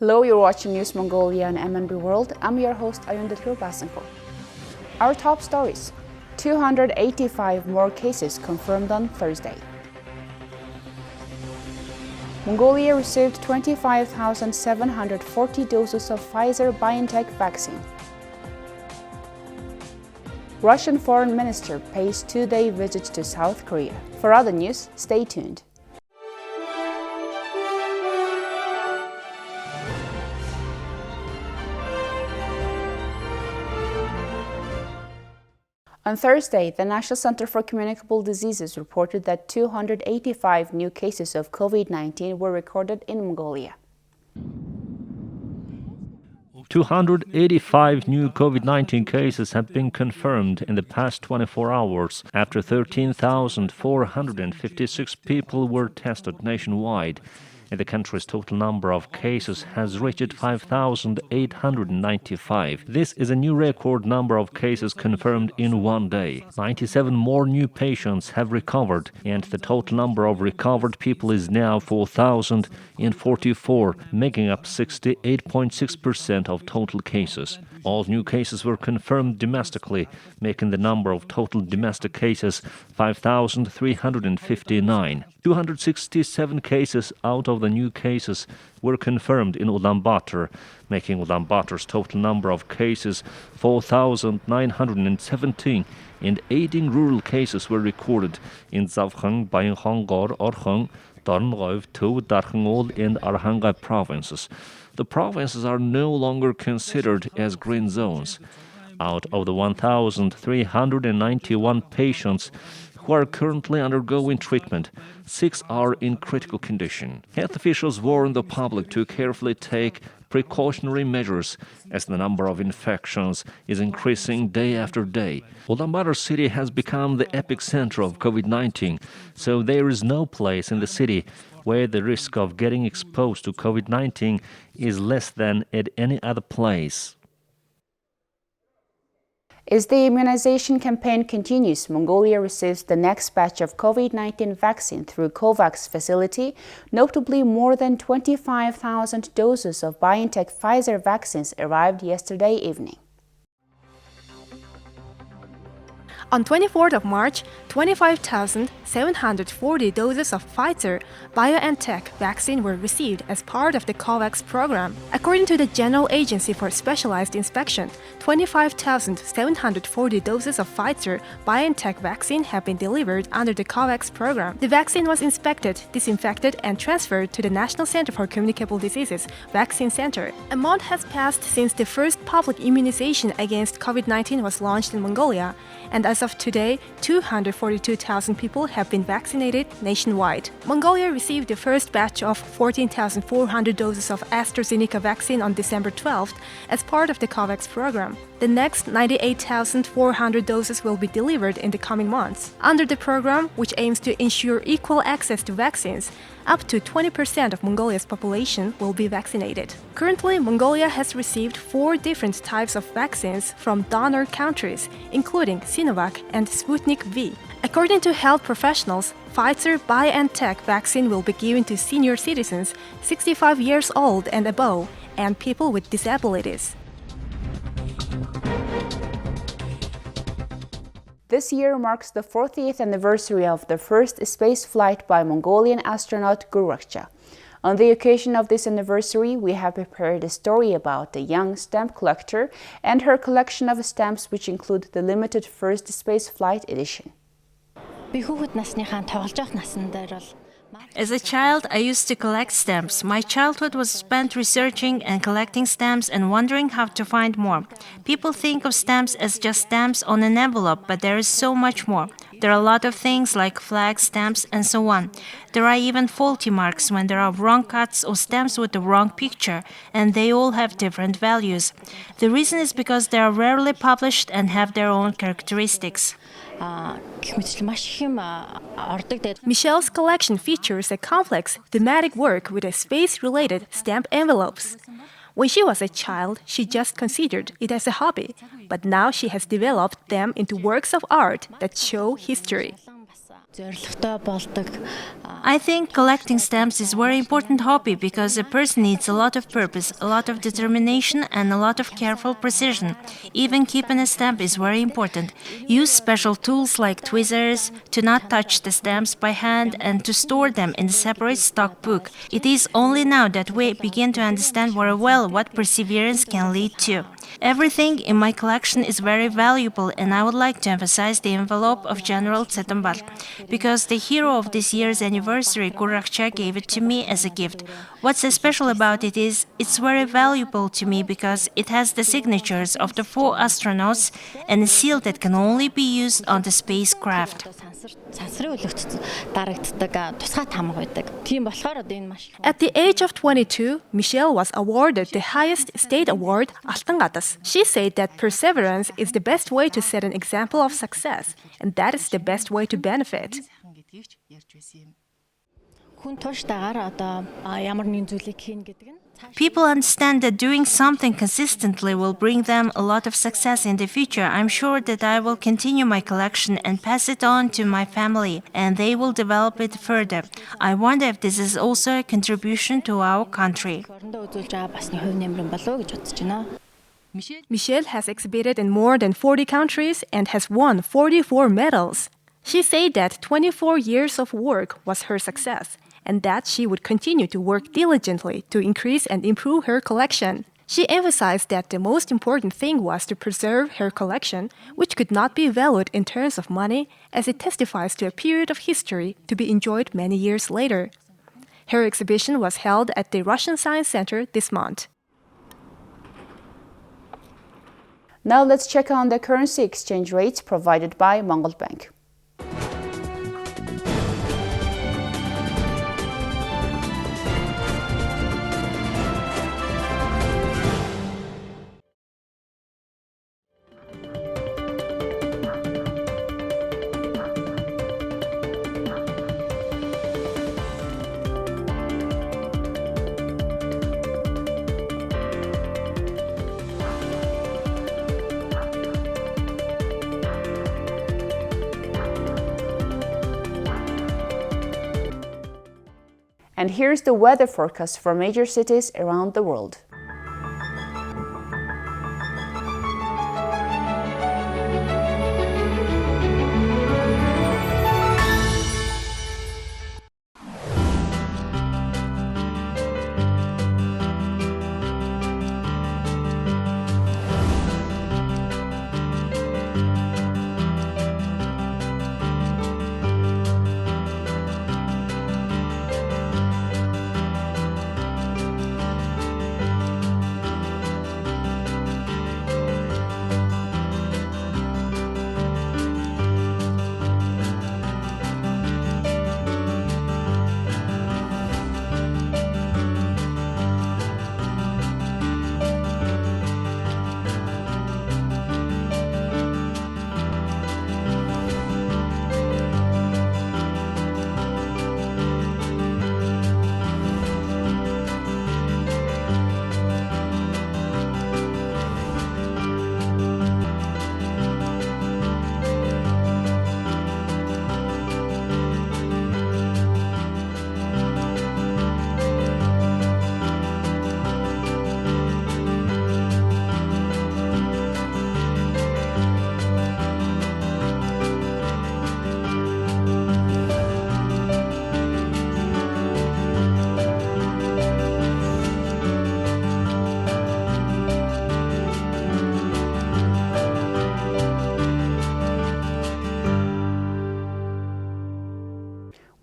Hello, you're watching News Mongolia on MNB World. I'm your host, Ayundetru Basenko. Our top stories: 285 more cases confirmed on Thursday. Mongolia received 25,740 doses of Pfizer BioNTech vaccine. Russian Foreign Minister pays 2-day visit to South Korea. For other news, stay tuned. On Thursday, the National Center for Communicable Diseases reported that 285 new cases of COVID-19 were recorded in Mongolia. 285 new COVID-19 cases have been confirmed in the past 24 hours after 13,456 people were tested nationwide. And the country's total number of cases has reached 5,895. This is a new record number of cases confirmed in one day. 97 more new patients have recovered, and the total number of recovered people is now 4,044, making up 68.6% of total cases. All new cases were confirmed domestically, making the number of total domestic cases 5,359. 267 cases out of the new cases were confirmed in Ulaanbaatar, making Ulaanbaatar's total number of cases 4,917, and 18 rural cases were recorded in Zavkhang, Bayankhongor, Orkhang, Dornrøy, Tu, Darkhanol, and Arhanga provinces. The provinces are no longer considered as green zones. Out of the 1,391 patients who are currently undergoing treatment, 6 are in critical condition. Health officials warn the public to carefully take precautionary measures as the number of infections is increasing day after day. Ulaanbaatar city has become the epicenter of COVID-19, so there is no place in the city where the risk of getting exposed to COVID-19 is less than at any other place. As the immunization campaign continues, Mongolia receives the next batch of COVID-19 vaccine through COVAX facility. Notably, more than 25,000 doses of BioNTech Pfizer vaccines arrived yesterday evening. On 24th of March, 25,740 doses of Pfizer BioNTech vaccine were received as part of the COVAX program. According to the General Agency for Specialized Inspection, 25,740 doses of Pfizer BioNTech vaccine have been delivered under the COVAX program. The vaccine was inspected, disinfected, and transferred to the National Center for Communicable Diseases Vaccine Center. A month has passed since the first public immunization against COVID-19 was launched in Mongolia, and as of today, 242,000 people have been vaccinated nationwide. Mongolia received the first batch of 14,400 doses of AstraZeneca vaccine on December 12th as part of the COVAX program. The next 98,400 doses will be delivered in the coming months. Under the program, which aims to ensure equal access to vaccines, up to 20% of Mongolia's population will be vaccinated. Currently, Mongolia has received 4 different types of vaccines from donor countries, including Sinovac and Sputnik V. According to health professionals, Pfizer BioNTech vaccine will be given to senior citizens 65 years old and above, and people with disabilities. This year marks the 40th anniversary of the first space flight by Mongolian astronaut Gurakhcha. On the occasion of this anniversary, we have prepared a story about a young stamp collector and her collection of stamps, which include the limited first space flight edition. As a child, I used to collect stamps. My childhood was spent researching and collecting stamps and wondering how to find more. People think of stamps as just stamps on an envelope, but there is so much more. There are a lot of things like flags, stamps, and so on. There are even faulty marks when there are wrong cuts or stamps with the wrong picture, and they all have different values. The reason is because they are rarely published and have their own characteristics. Michelle's collection features a complex, thematic work with space-related stamp envelopes. When she was a child, she just considered it as a hobby, but now she has developed them into works of art that show history. I think collecting stamps is a very important hobby because a person needs a lot of purpose, a lot of determination, and a lot of careful precision. Even keeping a stamp is very important. Use special tools like tweezers to not touch the stamps by hand and to store them in a separate stock book. It is only now that we begin to understand very well what perseverance can lead to. Everything in my collection is very valuable, and I would like to emphasize the envelope of General Tsetambar, because the hero of this year's anniversary, Gurakcha, gave it to me as a gift. What's so special about it is it's very valuable to me because it has the signatures of the 4 astronauts and a seal that can only be used on the spacecraft. At the age of 22, Michelle was awarded the highest state award, Алтангатас. She said that perseverance is the best way to set an example of success, and that is the best way to benefit. People understand that doing something consistently will bring them a lot of success in the future. I'm sure that I will continue my collection and pass it on to my family, and they will develop it further. I wonder if this is also a contribution to our country. Michelle has exhibited in more than 40 countries and has won 44 medals. She said that 24 years of work was her success, and that she would continue to work diligently to increase and improve her collection. She emphasized that the most important thing was to preserve her collection, which could not be valued in terms of money, as it testifies to a period of history to be enjoyed many years later. Her exhibition was held at the Russian Science Center this month. Now let's check on the currency exchange rates provided by Mongol Bank. And here's the weather forecast for major cities around the world.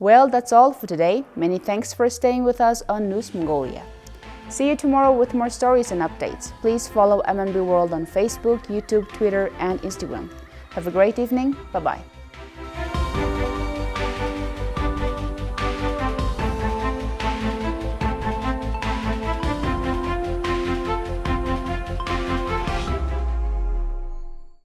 Well, that's all for today. Many thanks for staying with us on News Mongolia. See you tomorrow with more stories and updates. Please follow MNB World on Facebook, YouTube, Twitter, and Instagram. Have a great evening. Bye-bye.